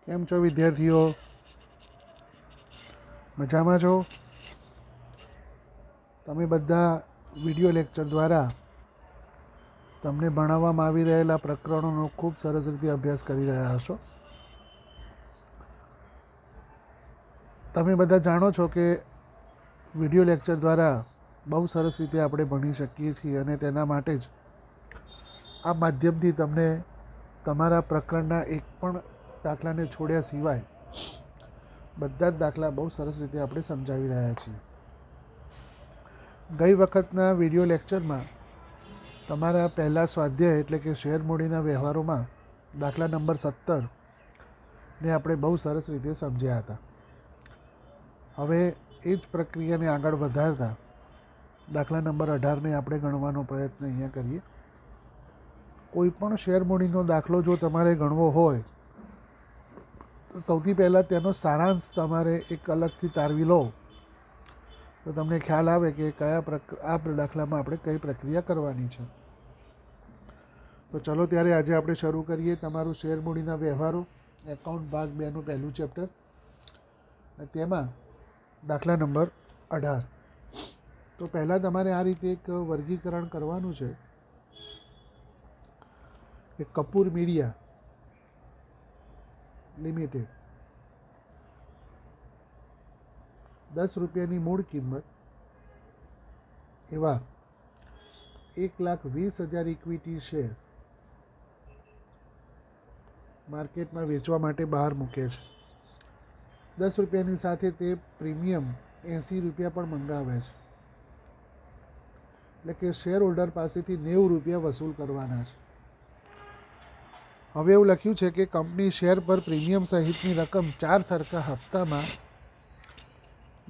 કેમ છો વિદ્યાર્થીઓ? મજામાં છો? તમે બધા વિડિયો લેક્ચર દ્વારા તમને ભણાવવામાં આવી રહેલા પ્રકરણોનો ખૂબ સરસ રીતે અભ્યાસ કરી રહ્યા હશો. તમે બધા જાણો છો કે વિડિયો લેક્ચર દ્વારા બહુ સરસ રીતે આપણે ભણી શકીએ છીએ અને તેના માટે જ આ માધ્યમથી તમને તમારા પ્રકરણના એક પણ દાખલાને છોડ્યા સિવાય બધા જ દાખલા બહુ સરસ રીતે આપણે સમજાવી રહ્યા છીએ. ગઈ વખતના વિડિયો લેક્ચરમાં તમારા પહેલાં સ્વાધ્યાય એટલે કે શેર મૂડીના વ્યવહારોમાં દાખલા નંબર 17 ને આપણે બહુ સરસ રીતે સમજ્યા હતા. હવે એ જ પ્રક્રિયાને આગળ વધારતા દાખલા નંબર 18ને આપણે ગણવાનો પ્રયત્ન અહીંયા કરીએ. કોઈ પણ શેર મૂડીનો દાખલો જો તમારે ગણવો હોય તો સૌથી પહેલાં તેનો સારાંશ તમારે એક અલગથી તારવી લો તો તમને ખ્યાલ આવે કે આ દાખલામાં આપણે કઈ પ્રક્રિયા કરવાની છે. તો ચલો ત્યારે આજે આપણે શરૂ કરીએ તમારું શેર મૂડીના વ્યવહારો એકાઉન્ટ ભાગ 2નું પહેલું ચેપ્ટર અને તેમાં દાખલા નંબર 18. તો પહેલાં તમારે આ રીતે એક વર્ગીકરણ કરવાનું છે કે કપૂર મીડિયા લિમિટેડ 10 રૂપિયાની મૂળ કિંમત એવા 1,20,000 ઇક્વિટી શેર માર્કેટમાં વેચવા માટે બહાર મૂકે છે. 10 રૂપિયાની સાથે તે પ્રીમિયમ 80 રૂપિયા પણ મંગાવે છે. એટલે કે શેર હોલ્ડર પાસેથી 90 રૂપિયા વસૂલ કરવાના છે. હવે એવું લખ્યું છે કે કંપની શેર પર પ્રીમિયમ સહિતની રકમ 4 સરખા હપ્તામાં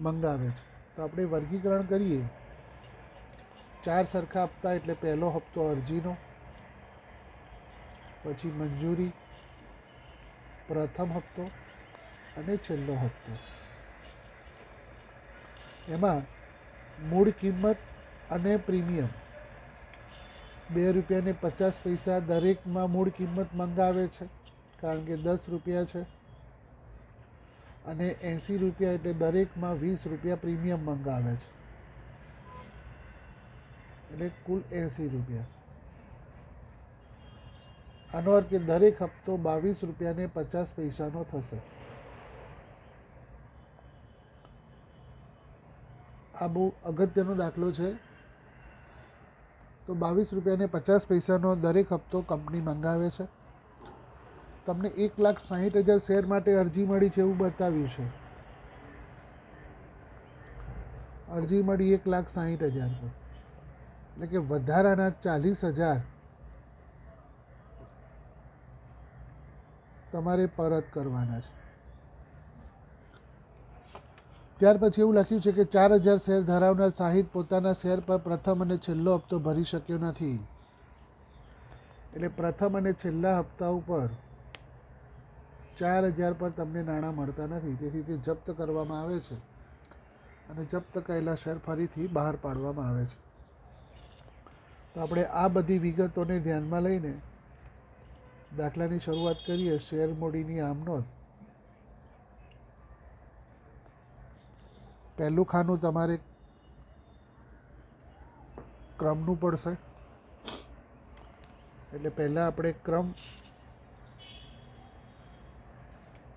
મંગાવે છે. તો આપણે વર્ગીકરણ કરીએ. 4 સરખા હપ્તા એટલે પહેલો હપ્તો અરજીનો, પછી મંજૂરી, પ્રથમ હપ્તો અને છેલ્લો હપ્તો. એમાં મૂળ કિંમત અને પ્રીમિયમ 2 રૂપિયા ને 50 પૈસા દરેકમાં મૂળ કિંમત મંગાવે છે કારણ કે 10 રૂપિયા છે, અને 80 રૂપિયા એટલે દરેકમાં 20 રૂપિયા પ્રીમિયમ મંગાવે છે એટલે કુલ 80 રૂપિયા. આનો અર્થ કે દરેક હપ્તો 22 રૂપિયા ને 50 પૈસાનો થશે. આ બહુ અગત્યનો દાખલો છે. તો 22 રૂપિયા ને 50 પૈસાનો દરેક હપ્તો કંપની મંગાવે છે. તમને 1,60,000 શેર માટે અરજી મળી છે એવું બતાવ્યું છે. અરજી મળી 1,60,000 પર, એટલે કે વધારાના 40,000 તમારે પરત કરવાના છે. ત્યાર પછી એવું લખ્યું છે કે 4,000 શેર ધરાવનાર શાહિદ પોતાના શેર પર પ્રથમ અને છેલ્લો હપ્તો ભરી શક્યો નથી. એટલે પ્રથમ અને છેલ્લા હપ્તા ઉપર 4,000 પર તમને નાણાં મળતા નથી, તેથી તે જપ્ત કરવામાં આવે છે અને જપ્ત કરેલા શેર ફરીથી બહાર પાડવામાં આવે છે. તો આપણે આ બધી વિગતોને ધ્યાનમાં લઈને દાખલાની શરૂઆત કરીએ. શેર મૂડીની આમનોંધ. પહેલું ખાનું તમારે ક્રમનું પડશે, એટલે પહેલાં આપણે ક્રમ,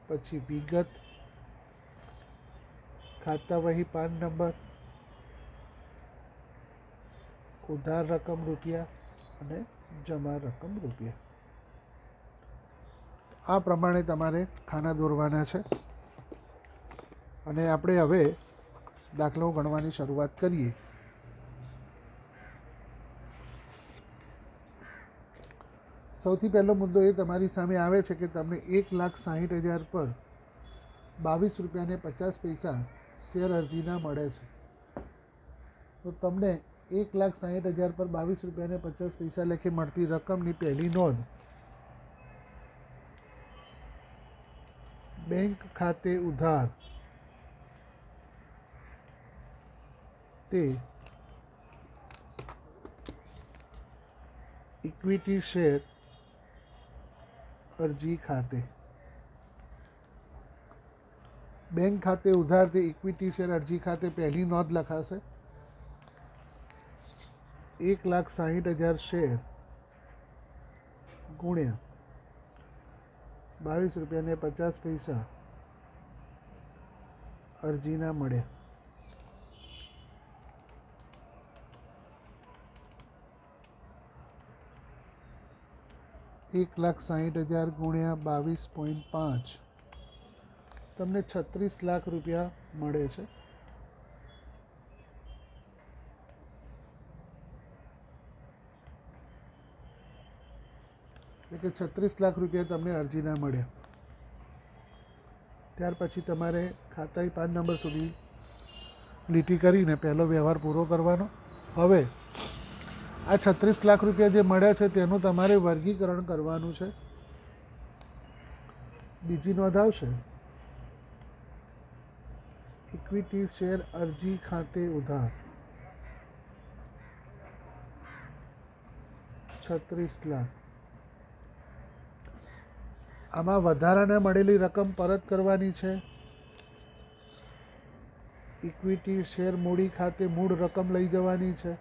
પછી વિગત, ખાતા વહી પાન નંબર, ઉધાર રકમ રૂપિયા અને જમા રકમ રૂપિયા. આ પ્રમાણે તમારે ખાના દોરવાના છે અને આપણે હવે દાખલો ગણવાની શરૂઆત કરીએ. સૌથી પહેલો મુદ્દો એ તમારી સામે આવે છે કે તમને 1,60,000 પર 22 રૂપિયા ને 50 પૈસા શેર અરજીના મળે છે. તો તમને 1,60,000 પર 22 રૂપિયા ને 50 પૈસા લેખે મળતી રકમની પહેલી નોંધ બેંક ખાતે ઉધાર તે ઇક્વિટી શેર અરજી ખાતે. બેંક ખાતે ઉધાર તે ઇક્વિટી શેર અરજી ખાતે પહેલી નોંધ લખાશે. 1,60,000 શેર ગુણ્યા ₹22.50 અરજીના મળ્યા. ₹1,60,000 ગુણ્યા 22.5 તમને 36 લાખ રૂપિયા મળે છે. એટલે કે 36 લાખ રૂપિયા તમને અરજીના મળ્યા. ત્યાર પછી તમારે ખાતાની 5 નંબર સુધી લીટી કરીને પહેલો વ્યવહાર પૂરો કરવાનો. હવે આ 36 લાખ રૂપિયા જે મળ્યા છે તેનું તમારે વર્ગીકરણ કરવાનું છે. બીજી નોંધ આવશે ઇક્વિટી શેર અરજી ખાતે ઉધાર 36 લાખ. આમાં વધારાને મળેલી રકમ પરત કરવાની છે. ઇક્વિટી શેર મૂડી ખાતે મૂળ રકમ લઈ જવાની છે.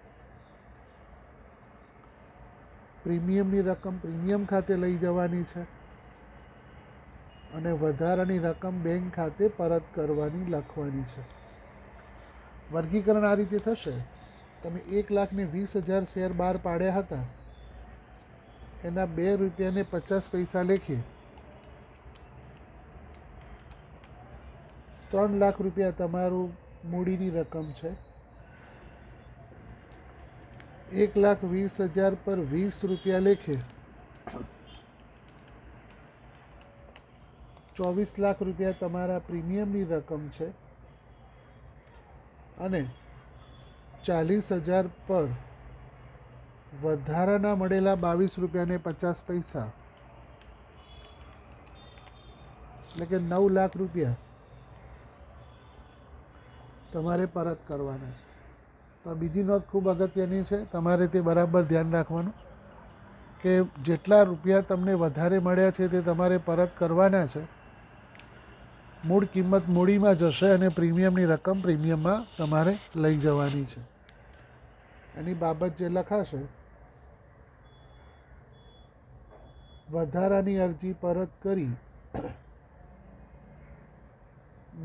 પ્રીમિયમની રકમ પ્રીમિયમ ખાતે લઈ જવાની છે અને વધારાની રકમ બેંક ખાતે પરત કરવાની લખવાની છે. વર્ગીકરણ આ રીતે થશે. તમે 1,20,000 શેર બહાર પાડ્યા હતા એના ₹2.50 લેખે 3 લાખ રૂપિયા તમારું મૂડીની રકમ છે. 1,20,000 પર ₹20 લેખે 24 લાખ રૂપિયા તમારા પ્રીમિયમની રકમ છે અને 40,000 પર વધારાના મળેલા ₹22.50 એટલે કે 9 લાખ રૂપિયા તમારે પરત કરવાના છે. તો બીજી નોંધ ખૂબ અગત્યની છે. તમારે તે બરાબર ધ્યાન રાખવાનું કે જેટલા રૂપિયા તમને વધારે મળ્યા છે તે તમારે પરત કરવાના છે. મૂળ કિંમત મૂડીમાં જશે અને પ્રીમિયમની રકમ પ્રીમિયમમાં તમારે લઈ જવાની છે. એની બાબત જે લખાશે વધારાની અરજી પરત કરી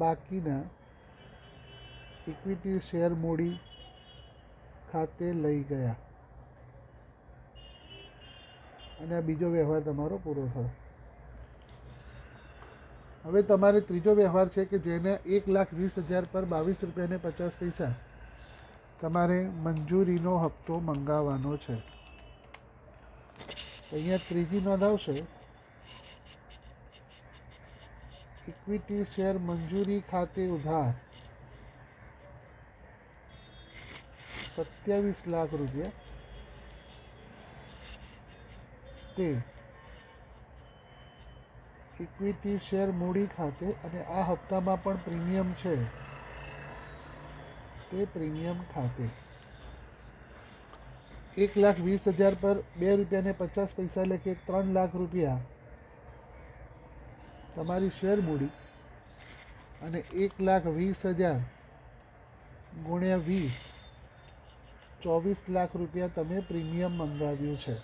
બાકીના ઇક્વિટી શેર મૂડી ખાતે લઈ ગયા અને આ બીજો વ્યવહાર તમારો પૂરો થયો. હવે તમારે ત્રીજો વ્યવહાર છે કે જેને 1,20,000 પર ₹22.50 તમારે મંજૂરીનો હપ્તો મંગાવવાનો છે. અહીંયા ત્રીજી નોંધ આવશે ઇક્વિટી શેર મંજૂરી ખાતે ઉધાર 27 લાખ રૂપિયા તે ઇક્વિટી શેર મૂડી ખાતે અને આ હપ્તામાં પણ પ્રીમિયમ છે તે પ્રીમિયમ ખાતે 1,20,000 પર ₹2.50 લેખે 3 લાખ રૂપિયા તમારી શેર મૂડી અને 1,20,000 ગુણ્યા 20 24 લાખ રૂપિયા તમે પ્રીમિયમ મંગાવ્યું છે.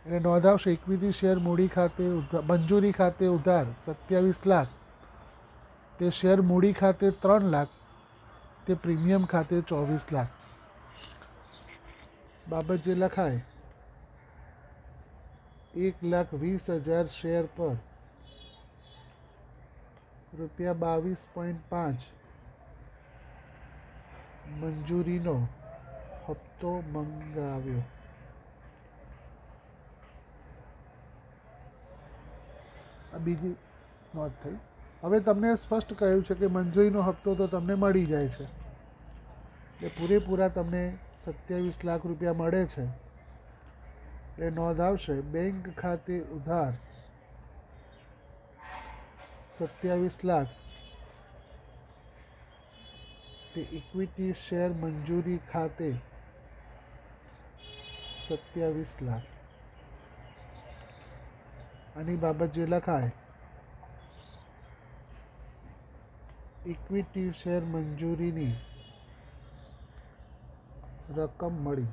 એટલે નોંધ આવશે ઇક્વિટી શેર મૂડી ખાતે મંજૂરી ખાતે ઉધાર 27 લાખ તે શેર મૂડી ખાતે 3 લાખ તે પ્રીમિયમ ખાતે 24 લાખ. બાબત જે લખાય 1,20,000 શેર પર ₹22.5 મંજૂરીનો હપ્તો મંગાવ્યો. આ બીજી નોંધ થઈ. હવે તમને સ્પષ્ટ કહ્યું છે કે મંજૂરીનો હપ્તો તો તમને મળી જાય છે એટલે પૂરેપૂરા તમને 27 લાખ રૂપિયા મળે છે. એટલે નોંધ આવશે બેંક ખાતે ઉધાર 27 લાખ તે ઇક્વિટી શેર મંજૂરી ખાતે 27 લાખ. આની બાબત જે લખાય ઇક્વિટી શેર મંજૂરીની રકમ મળી.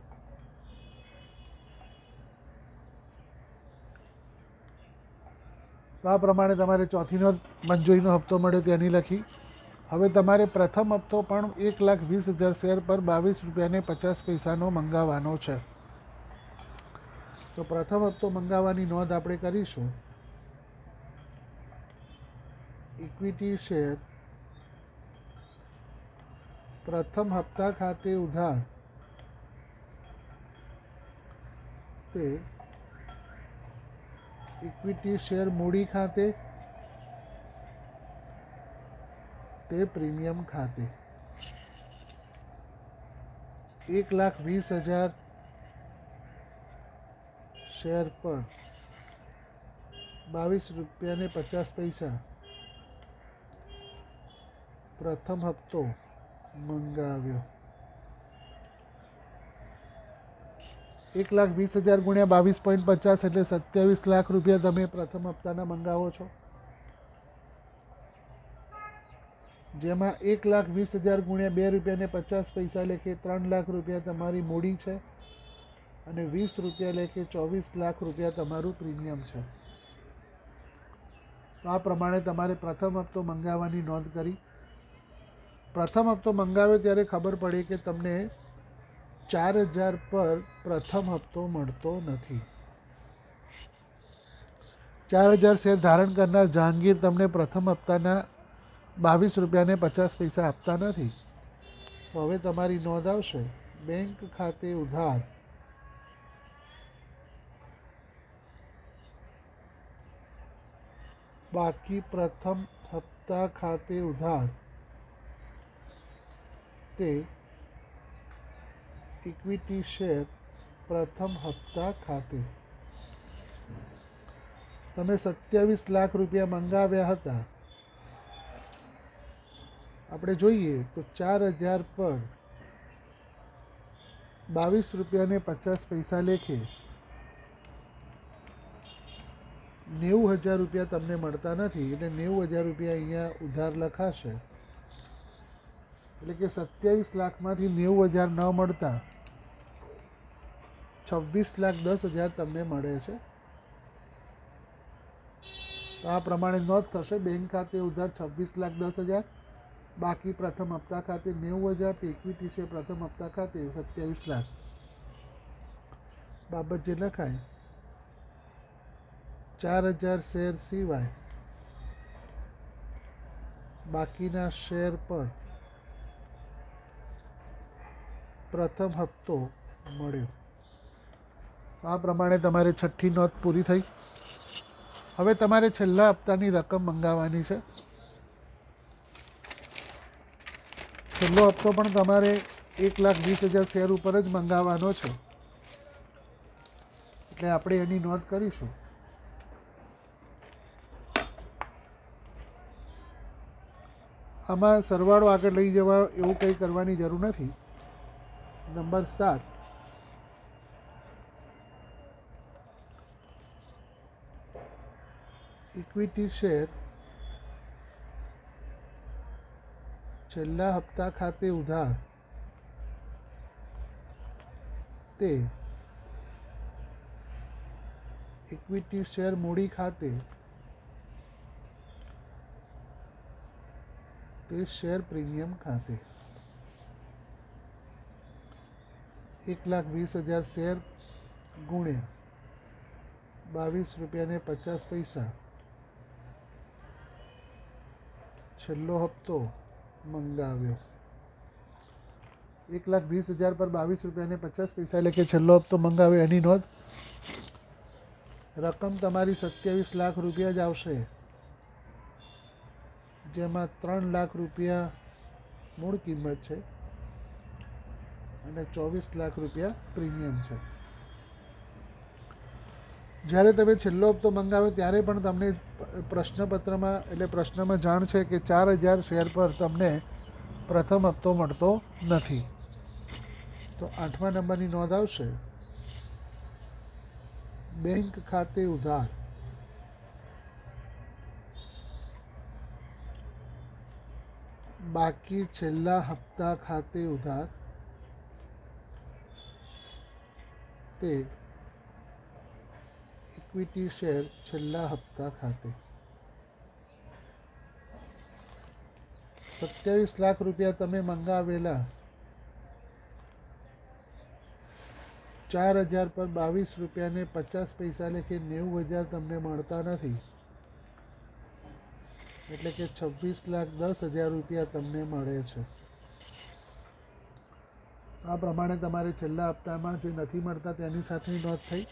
તો આ પ્રમાણે તમારે ચોથી નોંધ મંજૂરીનો હપ્તો મળ્યો તેની લખી. હવે તમારે પ્રથમ હપ્તો પણ 1,20,000 શેર પર 22 રૂપિયા 50 પૈસાનો મંગાવવાનો છે. તો પ્રથમ હપ્તો મંગાવવાની નોંધ આપણે કરીશું. ઇક્વિટી શેર પ્રથમ હપ્તા ખાતે ઉધાર તે ઇક્વિટી શેર મૂડી ખાતે તે પ્રીમિયમ ખાતે 1,20,000 શેર પર 22 રૂપિયા 50 પૈસા પ્રથમ હપ્તો મંગાવ્યો. 1,20,000 ગુણ્યા 22.50 એટલે 27 લાખ રૂપિયા તમે પ્રથમ હપ્તાના મંગાવો છો. જેમાં 1,20,000 ગુણ્યા 2 રૂપિયા 50 પૈસા લેખે 3 લાખ રૂપિયા તમારી મૂડી છે અને 20 રૂપિયા લેખે 24 લાખ રૂપિયા તમારું પ્રીમિયમ છે. તો આ પ્રમાણે તમારે પ્રથમ હપ્તો મંગાવવાની નોંધ કરી. પ્રથમ હપ્તો મંગાવ્યો ત્યારે ખબર પડી કે તમને 4,000 પર પ્રથમ હપ્તો મળતો નથી. 4,000 શેર ધારણ કરનાર જહાંગીર તમને પ્રથમ હપ્તાના 22 રૂપિયા 50 પૈસા આપતા નથી. તો હવે તમારી નોંધ આવશે બેંક ખાતે ઉધાર બાકી પ્રથમ હપ્તા ખાતે ઉધાર તે ઇક્વિટી શેર પ્રથમ હપ્તા ખાતે. તમે 27 લાખ રૂપિયા મંગાવ્યા હતા. આપણે જોઈએ તો 4,000 પર 22 રૂપિયા 50 પૈસા લેખે 90,000 રૂપિયા તમને મળતા નથી. એટલે 90,000 રૂપિયા અહીંયા ઉધાર લખાશે. એટલે કે 27 લાખમાંથી 90,000 ન મળતા 26,10,000 તમને મળે છે. તો આ પ્રમાણે નોંધ થશે. બેંક ખાતે ઉધાર 26,10,000 બાકી પ્રથમ હપ્તા ખાતે 90,000 તે ઇક્વિટી છે પ્રથમ હપ્તા ખાતે 27 લાખ. બાબત જે લખાય 4,000 શેર સિવાય બાકીના શેર પર પ્રથમ હપ્તો મળ્યો. આ પ્રમાણે તમારે છઠ્ઠી નોંધ પૂરી થઈ. હવે તમારે છેલ્લા હપ્તાની રકમ મંગાવવાની છે. છેલ્લો હપ્તો પણ તમારે 1,20,000 શેર ઉપર જ મંગાવવાનો છે. એટલે આપણે એની નોંધ કરીશું. આમાં સરવાળો આગળ લઈ જવા એવું કંઈ કરવાની જરૂર નથી. નંબર 7 ઇક્વિટી શેર છેલ્લા હપ્તા ખાતે ઉધાર તે ઇક્વિટી શેર મૂડી ખાતે તે શેર પ્રીમિયમ ખાતે 1,20,000 શેર ગુણ્યા 22 રૂપિયા 50 પૈસા છેલ્લો હપ્તો મંગાવ્યો. 1,20,000 પર 22 રૂપિયા 50 પૈસા એટલે કે છેલ્લો હપ્તો મંગાવ્યો. એની નોંધ. રકમ તમારી 27 લાખ રૂપિયા જ આવશે. જેમાં 3 લાખ રૂપિયા મૂળ કિંમત છે અને 24 લાખ રૂપિયા પ્રીમિયમ છે. જ્યારે તમે છેલ્લો હપ્તો મંગાવ્યો ત્યારે પણ તમને પ્રશ્નપત્રમાં એટલે પ્રશ્નમાં જાણ છે કે 4,000 શેર પર તમને પ્રથમ હપ્તો મળતો નથી. તો 8મા નંબરની નોંધ આવશે બેંક ખાતે ઉધાર બાકી છેલ્લા હપ્તા ખાતે ઉધાર તે ઇક્વિટી શેર છેલ્લા હપ્તા ખાતે 27 લાખ રૂપિયા તમે મંગાવેલા 4,000 પર 22 રૂપિયાને 50 પૈસા લેખે 90,000 તમને મળતા નથી, એટલે કે 26,10,000 રૂપિયા તમને મળે છે. આ પ્રમાણે તમારે છેલ્લા હપ્તામાં જે નથી મળતા તેની સાથેની નોંધ થઈ.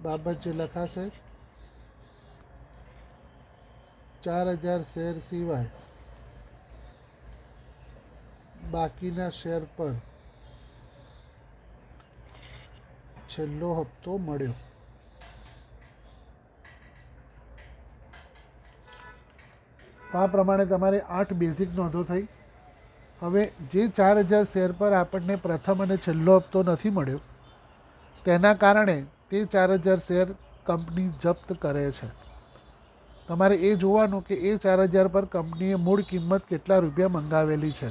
બાબત જે લખાશે 4,000 શેર સિવાય બાકીના શેર પર છેલ્લો હપ્તો મળ્યો. આ પ્રમાણે તમારે 8 બેઝિક નોંધો થઈ. હવે જે 4,000 શેર પર આપણને પ્રથમ અને છેલ્લો હપ્તો નથી મળ્યો તેના કારણે તે 4,000 શેર કંપની જપ્ત કરે છે. તમારે એ જોવાનું કે એ 4,000 પર કંપનીએ મૂળ કિંમત કેટલા રૂપિયા મંગાવેલી છે.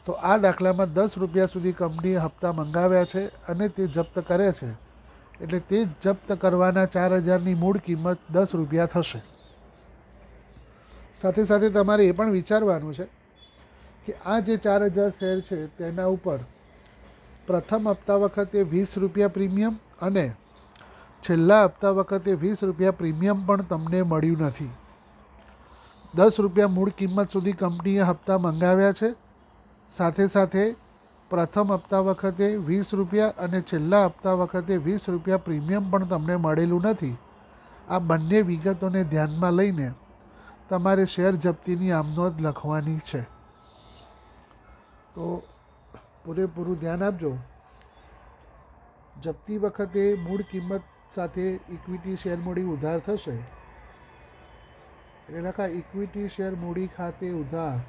તો આ દાખલામાં 10 રૂપિયા સુધી કંપનીએ હપ્તા મંગાવ્યા છે અને તે જપ્ત કરે છે, એટલે તે જપ્ત કરવાના 4,000ની મૂળ કિંમત 10 રૂપિયા થશે. સાથે સાથે તમારે એ પણ વિચારવાનું છે કે આ જે 4,000 શેર છે તેના ઉપર પ્રથમ હપ્તા વખતે 20 રૂપિયા પ્રીમિયમ અને છેલ્લા હપ્તા વખતે 20 રૂપિયા પ્રીમિયમ પણ તમને મળ્યું નથી. 10 રૂપિયા મૂળ કિંમત સુધી કંપનીએ હપ્તા મંગાવ્યા છે, સાથે સાથે પ્રથમ હપ્તા વખતે 20 રૂપિયા અને છેલ્લા હપ્તા વખતે 20 રૂપિયા પ્રીમિયમ પણ તમને મળેલું નથી. આ બંને વિગતોને ધ્યાનમાં લઈને તમારે શેર જપ્તીની આમનોંધ લખવાની છે. તો પૂરેપૂરું ધ્યાન આપજો. જપ્તી વખતે મૂળ કિંમત સાથે ઇક્વિટી શેર મૂડી ઉધાર થશે, એટલે લખા ઇક્વિટી શેર મૂડી ખાતે ઉધાર.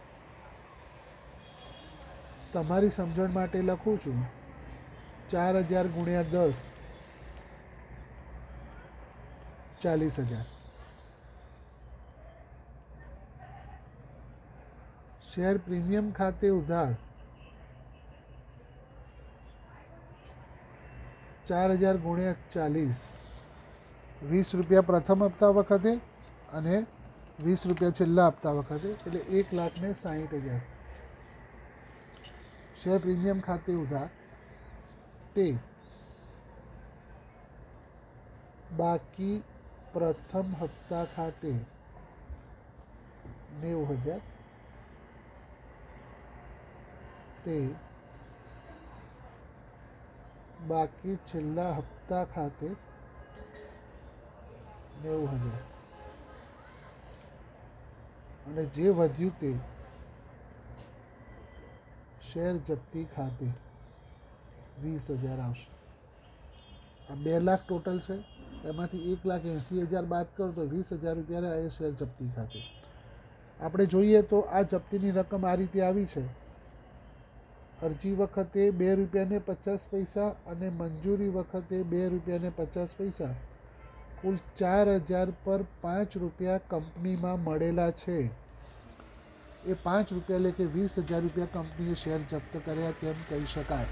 તમારી સમજણ માટે લખું છું 4,000 ગુણ્યા 10 40,000. શેર પ્રીમિયમ ખાતે ઉધાર 4,000 ગુણ્યા 40, 20 રૂપિયા પ્રથમ હપ્તા વખતે અને 20 રૂપિયા છેલ્લા હપ્તા વખતે, એટલે 1,60,000. શેર પ્રીમિયમ ખાતે ઉધાર તે બાકી પ્રથમ હપ્તા ખાતે 90,000 તે બાકી છેલ્લા હપ્તા ખાતે 90,000 અને જે વધ્યું તે શેર જપ્તી ખાતે 20,000 આવશે. આ 2 લાખ ટોટલ છે, એમાંથી 1,80,000 બાદ કરો તો 20,000 રૂપિયા રહે શેર જપ્તી ખાતે. આપણે જોઈએ તો આ જપ્તીની રકમ આ રીતે આવી છે. અરજી વખતે 2 રૂપિયાને 50 પૈસા અને મંજૂરી વખતે 2 રૂપિયાને 50 પૈસા, કુલ 4,000 પર 5 રૂપિયા કંપનીમાં મળેલા છે. એ 5 રૂપિયા એટલે કે 20,000 રૂપિયા કંપનીએ શેર જપ્ત કર્યા કેમ કહી શકાય.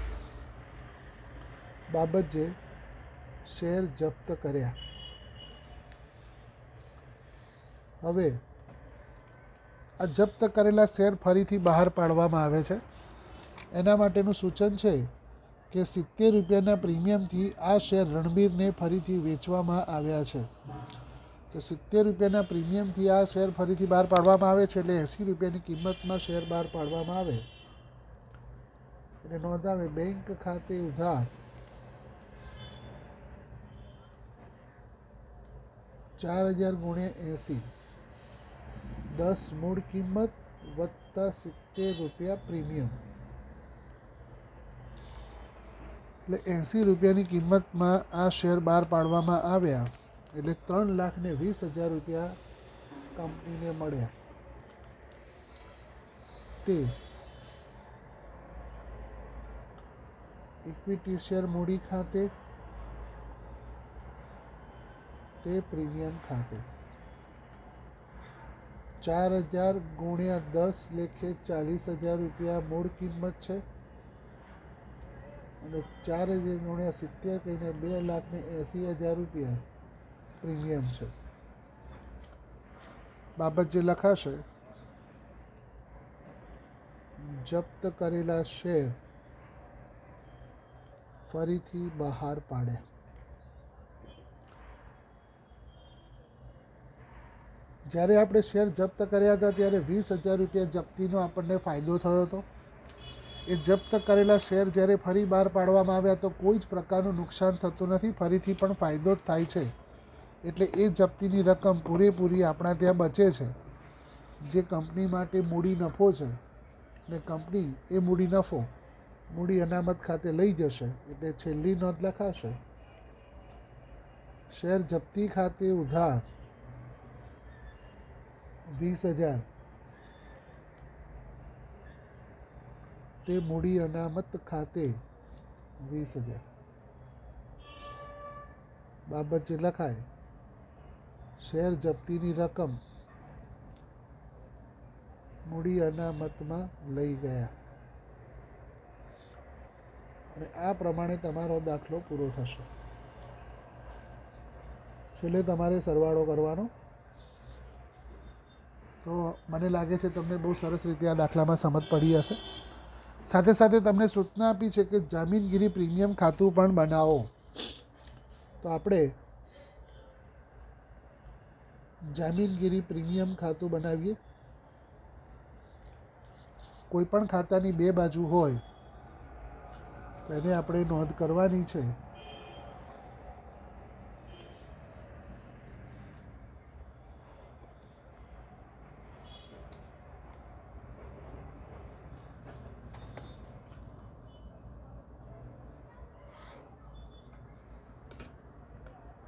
બાબત જે શેર જપ્ત કર્યા. હવે આ જપ્ત કરેલા શેર ફરીથી બહાર પાડવામાં આવે છે. એના માટેનું સૂચન છે કે 70 રૂપિયાના પ્રીમિયમથી આ શેર રણબીરને ફરીથી વેચવામાં આવ્યા છે. તો 70 રૂપિયાના પ્રીમિયમથી આ શેર ફરીથી બહાર પાડવામાં આવે છે, એટલે 80 રૂપિયાની કિંમતમાં શેર બહાર પાડવામાં આવે. એટલે નોંધ આવે બેંક ખાતે ઉધાર 4,000 ગુણ્યા 80, 10 મૂળ કિંમત વત્તા 70 રૂપિયા પ્રીમિયમ, એટલે 80 રૂપિયાની કિંમતમાં આ શેર બહાર પાડવામાં આવ્યા, એટલે 3,20,000 રૂપિયા કંપનીને મળ્યા. તે ઇક્વિટી શેર મૂડી ખાતે તે પ્રીમિયમ ખાતે 4000 ગુણ્યા 10 લેખે 40,000 રૂપિયા મૂળ કિંમત છે અને 4000 ગુણ્યા 70 કહીને 2,80,000 રૂપિયા પ્રીમિયમ છે. બાબત જે લખાશે, જપ્ત કરેલા શેર ફરીથી બહાર પાડે. જ્યારે આપણે શેર જપ્ત કર્યા હતા ત્યારે 20,000 રૂપિયા જપ્તીનો આપણને ફાયદો થયો હતો. એ જપ્ત કરેલા શેર જ્યારે ફરી બહાર પાડવામાં આવ્યા તો કોઈ જ પ્રકારનું નુકસાન થતું નથી, ફરીથી પણ ફાયદો જ થાય છે. એટલે એ જપ્તીની રકમ પૂરેપૂરી આપણા ત્યાં બચે છે, જે કંપની માટે મૂડી નફો છે. ને કંપની એ મૂડી નફો મૂડી અનામત ખાતે લઈ જશે. એટલે છેલ્લી નોંધ લખાશે, શેર જપ્તી ખાતે ઉધાર 20,000 તે મૂડી અનામત ખાતે 20,000. બાબત જે લખાય, શેર જપ્તીની રકમ મૂડી અનામતમાં લઈ ગયા. અને આ પ્રમાણે તમારો દાખલો પૂરો થશે. છેલ્લે તમારે સરવાળો કરવાનો. તો મને લાગે છે તમને બહુ સરસ રીતે આ દાખલામાં સમજ પડી હશે. સાથે સાથે તમને સૂચના આપી છે કે જામીનગીરી પ્રીમિયમ ખાતું પણ બનાવો. તો આપણે જામીનગીરી પ્રીમિયમ ખાતું બનાવીએ. કોઈ પણ ખાતાની બે બાજુ હોય તો એને આપણે નોંધ કરવાની છે.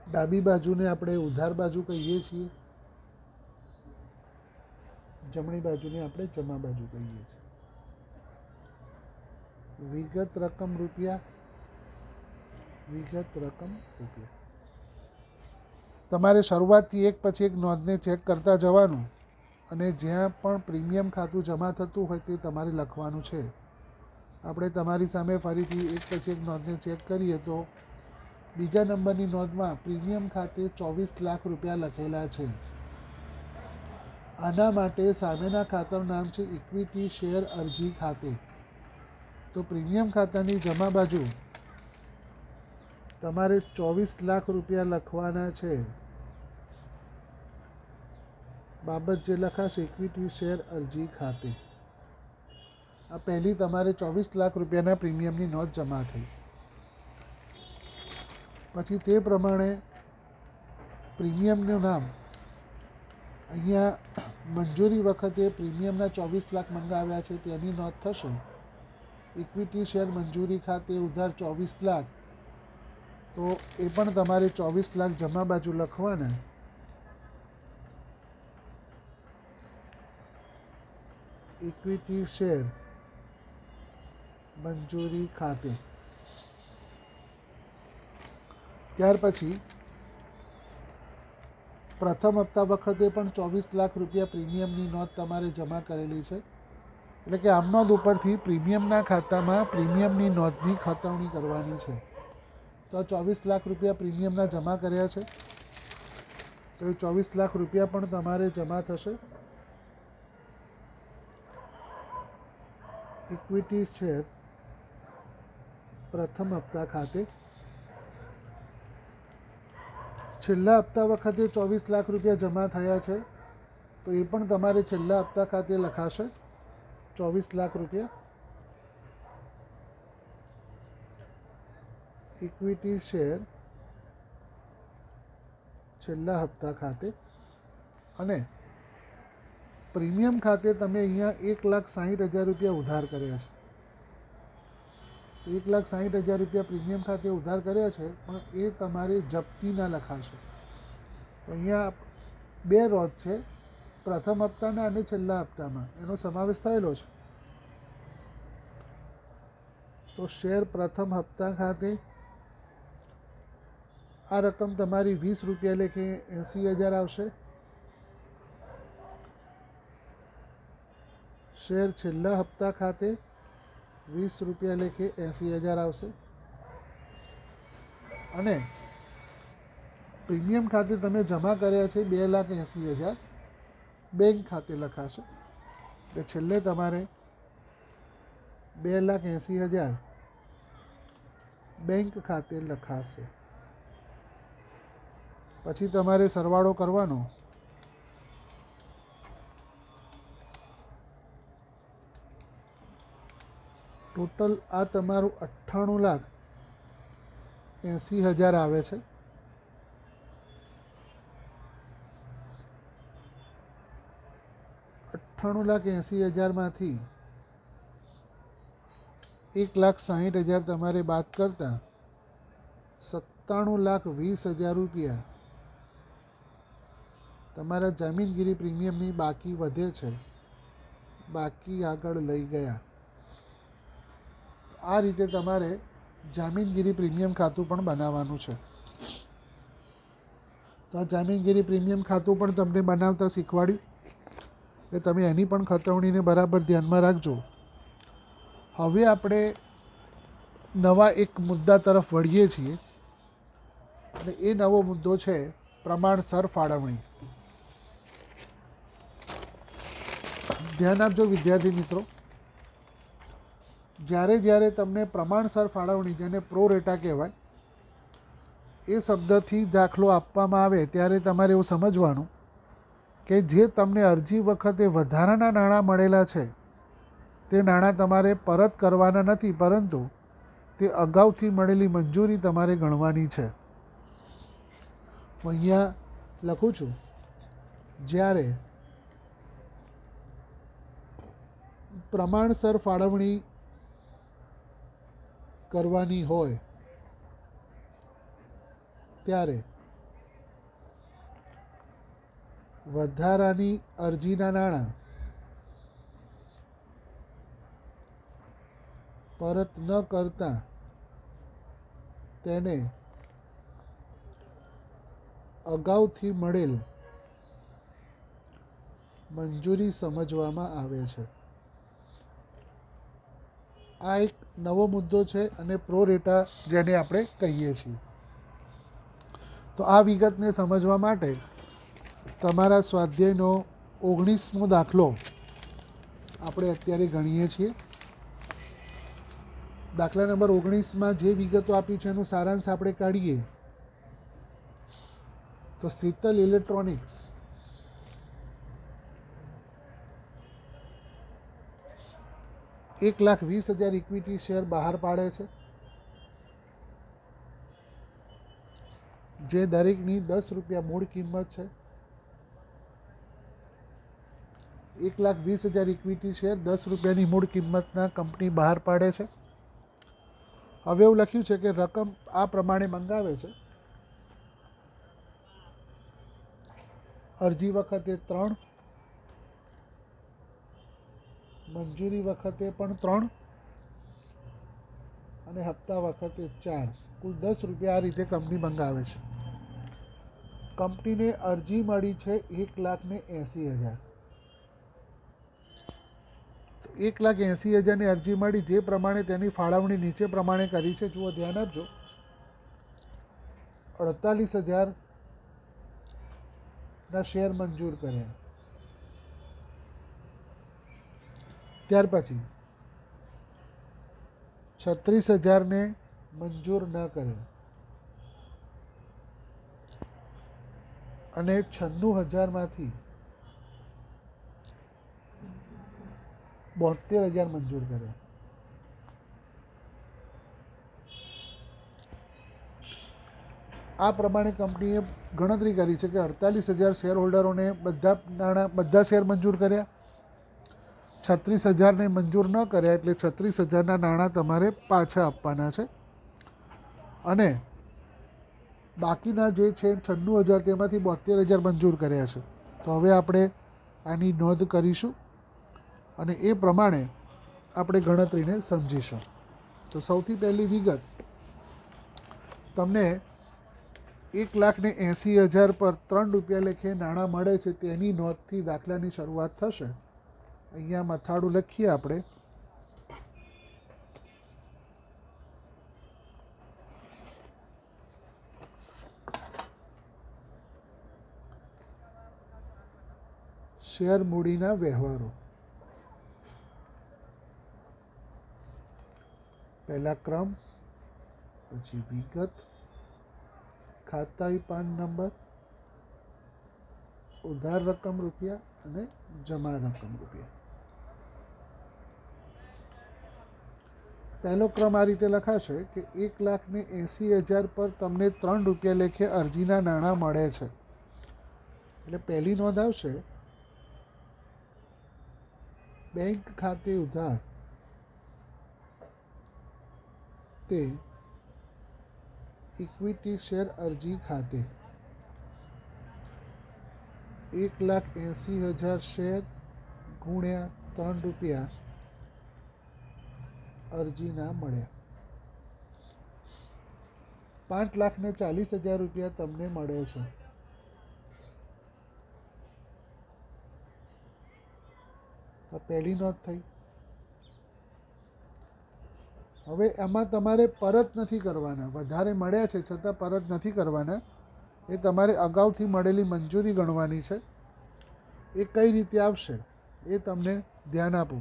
ડાબી બાજુને આપણે ઉધાર બાજુ કહીએ છીએ, જમણી બાજુને આપણે જમા બાજુ કહીએ છીએ. વિગત રકમ રૂપિયા. તમારે શરૂઆતથી એક પછી એક નોંધને ચેક કરતા જવાનું અને જ્યાં પણ પ્રીમિયમ ખાતું જમા થતું હોય તે તમારે લખવાનું છે. આપણે તમારી સામે ફરીથી એક પછી એક નોંધને ચેક કરીએ તો બીજા નંબરની નોંધમાં પ્રીમિયમ ખાતે 24 લાખ રૂપિયા લખેલા છે. આના માટે સામેના ખાતાનું નામ છે ઇક્વિટી શેર અરજી ખાતે. તો પ્રીમિયમ ખાતાની જમા બાજુ તમારે 24 લાખ રૂપિયા લખવાના છે. બાબત જે લખાશે ઇક્વિટી શેર અરજી ખાતે. આ પહેલી તમારે 24 લાખ રૂપિયાના પ્રીમિયમની નોંધ જમા થઈ. પછી તે પ્રમાણે પ્રીમિયમનું નામ અહીંયા મંજૂરી વખતે પ્રીમિયમના 24 લાખ મંગાવ્યા છે તેની નોંધ થશે. ઇક્વિટી શેર મંજૂરી ખાતે ઉધાર 24 લાખ, તો એ પણ તમારે 24 લાખ જમા બાજુ લખવાના. ઇક્વિટી શેર મંજૂરી ખાતે. ત્યાર પછી પ્રથમ હપ્તા વખતે પણ 24 લાખ રૂપિયા પ્રીમિયમની નોંધ તમારે જમા કરેલી છે. એટલે કે આમ નોંધ ઉપરથી પ્રીમિયમના ખાતામાં પ્રીમિયમની નોંધની ખતવણી કરવાની છે. તો 24 લાખ રૂપિયા પ્રીમિયમના જમા કર્યા છે, તો એ 24 લાખ રૂપિયા પણ તમારે જમા થશે. ઇક્વિટી શેર પ્રથમ હપ્તા ખાતે. છેલ્લા હપ્તા વખતે 24 લાખ રૂપિયા જમા થયા છે, તો એ પણ તમારે છેલ્લા હપ્તા ખાતે લખાશે 24 લાખ રૂપિયા. ઇક્વિટી શેર છેલ્લા હપ્તા ખાતે. અને પ્રીમિયમ ખાતે તમે અહીંયા 1,60,000 રૂપિયા ઉધાર કર્યા છે. 1,60,000 રૂપિયા પ્રીમિયમ ખાતે ઉધાર કર્યા છે, પણ એ તમારે જપ્તીના લખાશે. અહીંયા બે રોજ છે, પ્રથમ હપ્તાના અને છેલ્લા હપ્તામાં એનો સમાવેશ થયેલો છે. તો શેર પ્રથમ હપ્તા ખાતે આ રકમ તમારી 20 રૂપિયા લેખે 80,000 આવશે. શેર છેલ્લા હપ્તા ખાતે 20 રૂપિયા લેખે 80,000 આવશે અને પ્રીમિયમ ખાતે તમે જમા કર્યા છે 2,80,000 બેંક ખાતે લખાશે એટલે છેલ્લે તમારે 2,80,000 બેંક ખાતે લખાશે. પછી તમારે સરવાળો કરવાનો. ટોટલ આ તમારું 98,80,000 આવે છે. $98,80,000માંથી 1,60,000 તમારે બાદ કરતા 97,20,000 રૂપિયા તમારા જામીનગીરી પ્રીમિયમની બાકી વધે છે. બાકી આગળ લઈ ગયા. આ રીતે તમારે જામીનગીરી પ્રીમિયમ ખાતું પણ બનાવવાનું છે. તો આ જામીનગીરી પ્રીમિયમ ખાતું પણ તમને બનાવતા શીખવાડ્યું એટલે તમે એની પણ ખતવણીને બરાબર ધ્યાનમાં રાખજો. હવે આપણે નવા એક મુદ્દા તરફ વળીએ છીએ અને એ નવો મુદ્દો છે પ્રમાણસર ફાળવણી. ધ્યાન આપજો વિદ્યાર્થી મિત્રો, જ્યારે તમને પ્રમાણસર ફાળવણી, જેને પ્રો રેટા કહેવાય, એ શબ્દથી દાખલો આપવામાં આવે ત્યારે તમારે એવું સમજવાનું કે જે તમને અરજી વખતે વધારાના નાણાં મળેલા છે તે નાણાં તમારે પરત કરવાના નથી, પરંતુ તે અગાઉથી મળેલી મંજૂરી તમારે ગણવાની છે. હું અહીંયા લખું છું, જ્યારે પ્રમાણસર ફાળવણી કરવાની હોય ત્યારે વધારાની અરજીના નાણાં પરત ન કરતા તેને અગાઉથી મળેલ મંજૂરી સમજવામાં આવે છે. આ એક નવો મુદ્દો છે અને પ્રો રેટા જેને આપણે કહીએ છીએ. તો આ વિગતને સમજવા માટે તમારા સ્વાધ્યાયનો 19મો દાખલો આપણે અત્યારે ગણીએ છીએ. દાખલા નંબર 19માં જે વિગતો આપી છે એનું સારાંશ આપણે કાઢીએ તો શીતલ ઇલેક્ટ્રોનિક્સ $1,20,000 ઇક્વિટી શેર બહાર પાડે છે, જે દરેકની 10 રૂપિયા મૂળ કિંમત છે. 1,20,000 ઇક્વિટી શેર 10 રૂપિયાની મૂળ કિંમતના કંપની બહાર પાડે છે. હવે એવું લખ્યું છે કે રકમ આ પ્રમાણે મંગાવે છે. અરજી વખતે 3, મંજૂરી વખતે પણ 3 અને હપ્તા વખતે 4, કુલ 10 રૂપિયા આ રીતે કંપની મંગાવે છે. કંપનીને અરજી મળી છે 1,80,000. 1,80,000ની અરજી મળી, જે પ્રમાણે તેની ફાળવણી નીચે પ્રમાણે કરી છે. જુઓ, ધ્યાન આપજો. 48,000ના શેર મંજૂર કર્યા. ત્યાર પછી 36,000ને મંજૂર ન કર્યા અને 96,000માંથી 72,000 મંજૂર કર્યા. આ પ્રમાણે કંપનીએ ગણતરી કરી છે કે 48,000 શેર હોલ્ડરોને બધા શેર મંજૂર કર્યા. 36,000ને મંજૂર ન કર્યા એટલે 36,000ના નાણાં તમારે પાછા આપવાના છે અને બાકીના જે છે 96,000 તેમાંથી 72,000 મંજૂર કર્યા છે. તો હવે આપણે આની નોંધ કરીશું અને એ પ્રમાણે આપણે ગણતરીને સમજીશું. તો સૌથી પહેલી વિગત, તમને 1,80,000 પર 3 રૂપિયા લેખે નાણાં મળે છે તેની નોંધથી દાખલાની શરૂઆત થશે અહીંયા મથાળું લખીએ આપણે. શેર મૂડીના વ્યવહારો. પહેલા ક્રમ, પછી વિગત, ખાતાઈ પાન નંબર, ઉધાર રકમ રૂપિયા અને જમા રકમ રૂપિયા. પહેલો ક્રમ આ રીતે લખાશે કે 1,80,000 પર તમને 3 રૂપિયા લેખે અરજીના નાણાં મળે છે. એટલે પહેલી નોંધ આવશે, બેંક ખાતે ઉધાર તે ઇક્વિટી શેર અરજી ખાતે 1,80,000 શેર ગુણ્યા 3 રૂપિયા અરજીના મળ્યા. 5,40,000 રૂપિયા તમને મળે છે. તો પહેલી નોંધ થઈ. હવે એમાં તમારે પરત નથી કરવાના, વધારે મળ્યા છે છતાં પરત નથી કરવાના. એ તમારે અગાઉથી મળેલી મંજૂરી ગણવાની છે. એ કઈ રીતે આવશે એ તમને ધ્યાન આપો.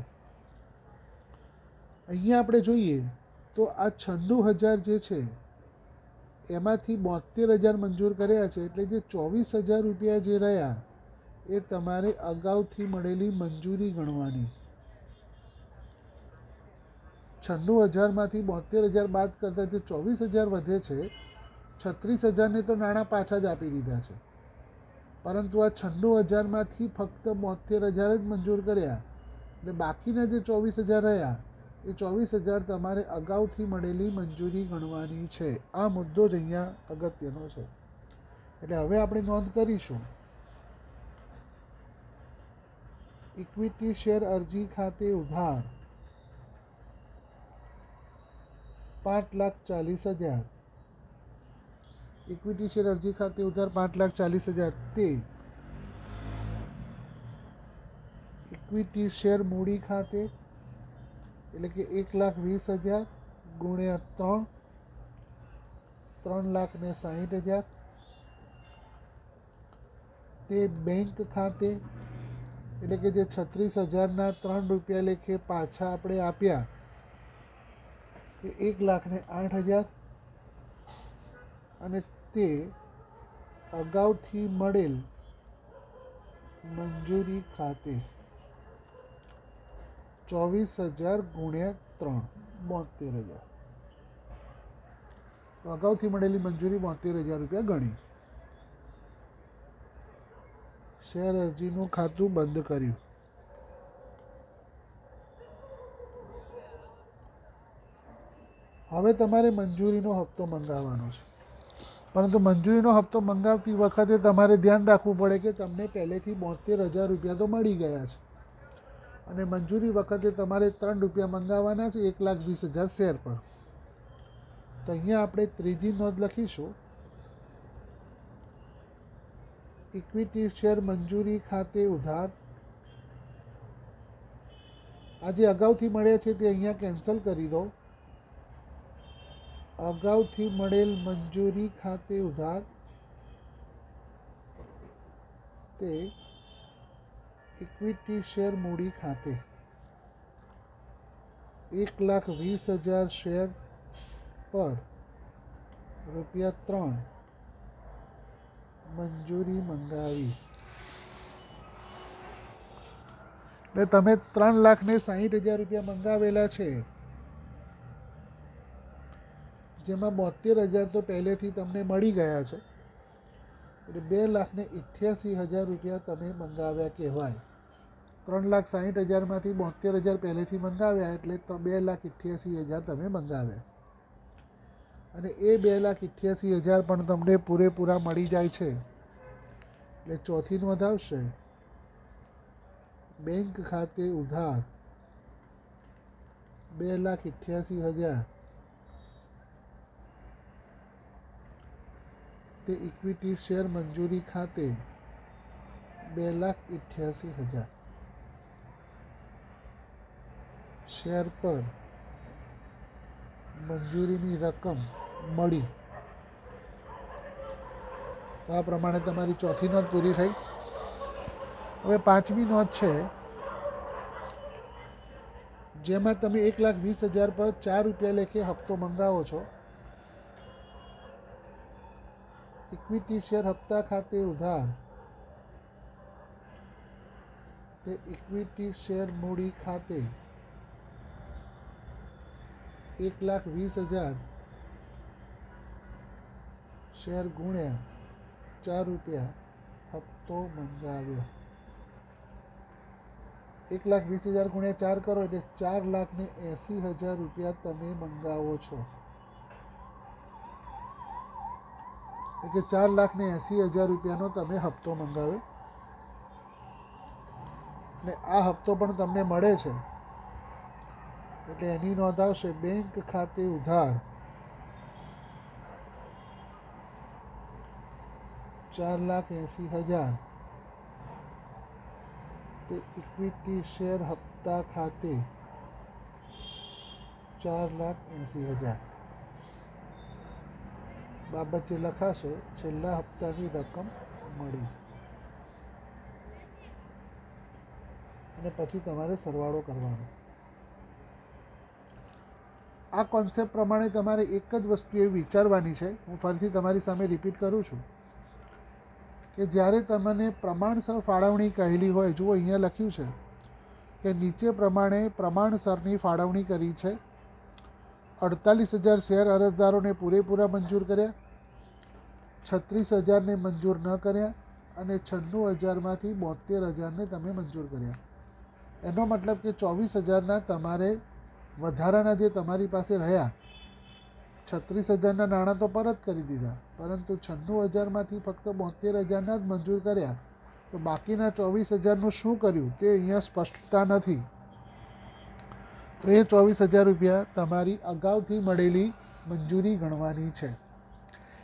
અહીંયા આપણે જોઈએ તો આ 96,000 જે છે એમાંથી 72,000 મંજૂર કર્યા છે. એટલે જે 24,000 રૂપિયા જે રહ્યા એ તમારે અગાઉથી મળેલી મંજૂરી ગણવાની. 96,000માંથી 72,000 બાદ કરતાં જે 24,000 વધે છે, 36,000ને તો નાણાં પાછા જ આપી દીધા છે, પરંતુ આ 96,000માંથી ફક્ત 72,000 જ મંજૂર કર્યા. એટલે બાકીના જે 24,000 રહ્યા એ 24,000 તમારે અગાઉથી મળેલી મંજૂરી ગણવાની છે. આ મુદ્દો જ અહીંયા અગત્યનો છે. એટલે હવે આપણે નોંધ કરીશું. ઇક્વિટી શેર અરજી ખાતે ઉધાર 5,40,000. ઇક્વિટી શેર અરજી ખાતે ઉધાર 5,40,000 તે ઇક્વિટી શેર મૂડી ખાતે એટલે કે 1,20,000 ગુણ્યા 3, 3,60,000 તે બેંક ખાતે એટલે કે જે 36,000ના 3 રૂપિયા લેખે પાછા આપણે આપ્યા એ 1,08,000 અને તે અગાઉથી મળેલ મંજૂરી ખાતે 24,000 ગુણ્યા 3, 72,000. તો અગાઉથી મળેલી મંજૂરી 72,000 રૂપિયા ગણી. શેર અરજીનું ખાતું બંધ કર્યું. હવે તમારે મંજૂરીનો હપ્તો મંગાવવાનો છે, પરંતુ મંજૂરીનો હપ્તો મંગાવતી વખતે તમારે ધ્યાન રાખવું પડે કે તમને પહેલેથી 72,000 રૂપિયા તો મળી ગયા છે અને મંજૂરી વખતે તમારે 3 રૂપિયા મંગાવવાના છે 1,20,000 શેર પર. તો અહીંયા આપણે ત્રીજી નોંધ લખીશું. ઇક્વિટી શેર મંજૂરી ખાતે ઉધાર. આ જે અગાઉથી મળ્યા છે તે અહીંયા કેન્સલ કરી દો. અગાઉથી મળેલ મંજૂરી ખાતે ઉધાર તે ઇક્વિટી શેર મૂડી ખાતે 1,20,000 શેર પર ₹3 મંજૂરી મંગાવી. એટલે તમે 3,60,000 રૂપિયા મંગાવેલા છે, જેમાં 72,000 તો પહેલેથી તમને મળી ગયા છે. એટલે 2,88,000 રૂપિયા તમે મંગાવ્યા કહેવાય. 3,60,000માંથી 72,000 પહેલેથી મંગાવ્યા એટલે 2,88,000 તમે મંગાવ્યા. અને એ 2,88,000 પણ તમને પૂરેપૂરા મળી જાય છે. એટલે ચોથી નોંધ આવશે. બેંક ખાતે ઉધાર 2,88,000 તે ઇક્વિટી શેર મંજૂરી ખાતે 2,88,000. શેર પર મંજૂરીની રકમ મળી. તો આ પ્રમાણે તમારી ચોથી નોંધ પૂરી થઈ. હવે પાંચમી નોંધ છે, જેમાં તમે 1,20,000 પર 4 રૂપિયા લેખે હપ્તો મંગાવો છો. ઇક્વિટી શેર હપ્તા ખાતે ઉધાર તે ઇક્વિટી શેર મૂડી ખાતે 1,20,000 શેર ગુણ્યા 4 રૂપિયા હપ્તો મંગાવ્યો. 1,20,000 ગુણ્યા 4 કરો એટલે 4,80,000 રૂપિયા તમે મંગાવો છો. એટલે 4,80,000 રૂપિયાનો તમે હપ્તો મંગાવ્યો અને આ હપ્તો પણ તમને મળે છે. એટલે એની નોંધ આવશે બેંક ખાતે ઉધાર 4,80,000 તે ઇક્વિટી શેર હપ્તા ખાતે 4,80,000 બાબત જે લખાશે છેલ્લા હપ્તાની રકમ મળી. અને પછી તમારે સરવાળો કરવાનો. આ કોન્સેપ્ટ પ્રમાણે તમારે એક જ વસ્તુ એવી વિચારવાની છે. હું ફરીથી તમારી સામે રિપીટ કરું છું કે જ્યારે તમને પ્રમાણસર ફાળવણી કહેલી હોય, જુઓ અહીંયા લખ્યું છે કે નીચે પ્રમાણે પ્રમાણસરની ફાળવણી કરી છે. 48,000 શેર અરજદારોને પૂરેપૂરા મંજૂર કર્યા, 36,000ને મંજૂર ન કર્યા અને 96,000માંથી 72,000ને તમે મંજૂર કર્યા. એનો મતલબ કે 24,000ના તમારે વધારાના જે તમારી પાસે રહ્યા, 36,000ના નાણાં તો પરત કરી દીધા, પરંતુ 96,000માંથી ફક્ત 72,000ના જ મંજૂર કર્યા. તો બાકીના 24,000નું શું કર્યું તે અહીંયા સ્પષ્ટતા નથી. તો એ 24,000 રૂપિયા તમારી અગાઉથી મળેલી મંજૂરી ગણવાની છે.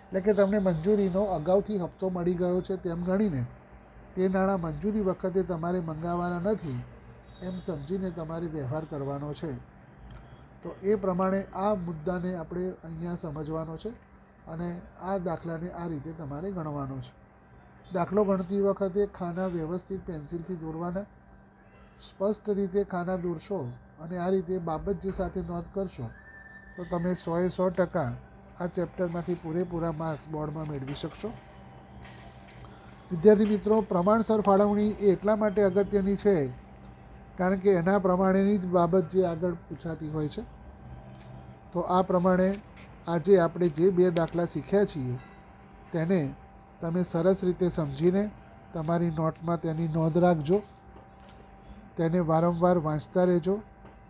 એટલે કે તમને મંજૂરીનો અગાઉથી હપ્તો મળી ગયો છે તેમ ગણીને તે નાણાં મંજૂરી વખતે તમારે મંગાવવાના નથી એમ સમજીને તમારે વ્યવહાર કરવાનો છે. તો એ પ્રમાણે આ મુદ્દાને આપણે અહીંયા સમજવાનો છે અને આ દાખલાને આ રીતે તમારે ગણવાનો છે. દાખલો ગણતી વખતે ખાના વ્યવસ્થિત પેન્સિલથી દોરવાના. સ્પષ્ટ રીતે ખાના દોરશો અને આ રીતે બાબતજી સાથે નોંધ કરશો તો તમે 100% આ ચેપ્ટરમાંથી પૂરેપૂરા માર્ક્સ બોર્ડમાં મેળવી શકશો. વિદ્યાર્થી મિત્રો, પ્રમાણસર ફાળવણી એ એટલા માટે અગત્યની છે કારણ કે એના પ્રમાણેની જ બાબત જે આગળ પૂછાતી હોય છે. તો આ પ્રમાણે આજે આપણે જે 2 દાખલા શીખ્યા છીએ તેને તમે સરસ રીતે સમજીને તમારી નોટમાં તેની નોંધ રાખજો. તેને વારંવાર વાંચતા રહેજો,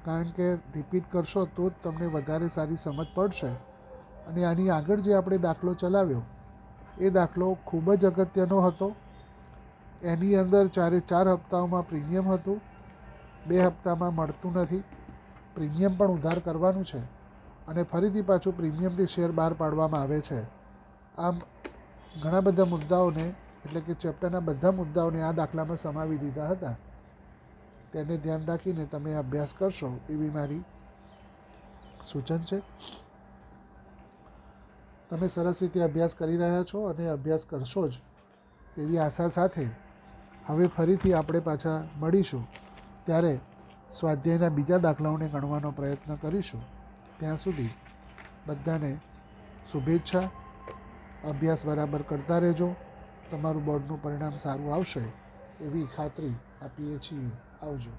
કારણ કે રિપીટ કરશો તો જ તમને વધારે સારી સમજ પડશે. અને આની આગળ જે આપણે દાખલો ચલાવ્યો એ દાખલો ખૂબ જ અગત્યનો હતો. એની અંદર 4 હપ્તાઓમાં પ્રીમિયમ હતું, 2 હપ્તામાં મળતું નથી. પ્રીમિયમ પણ ઉધાર કરવાનું છે અને ફરીથી પાછું પ્રીમિયમથી શેર બહાર પાડવામાં આવે છે. આમ ઘણા બધા મુદ્દાઓને, એટલે કે ચેપ્ટરના બધા મુદ્દાઓને આ દાખલામાં સમાવી દીધા હતા. તેને ધ્યાન રાખીને તમે અભ્યાસ કરશો એવી મારી સૂચન છે. તમે સરસ રીતે અભ્યાસ કરી રહ્યા છો અને અભ્યાસ કરશો જ તેવી આશા સાથે હવે ફરીથી આપણે પાછા મળીશું, ત્યારે સ્વાધ્યાયના બીજા દાખલાઓને ગણવાનો પ્રયત્ન કરીશું. ત્યાં સુધી બધાને શુભેચ્છા. અભ્યાસ બરાબર કરતા રહેજો. તમારું બોર્ડનું પરિણામ સારું આવશે એવી ખાતરી આપીએ છીએ. આવજો.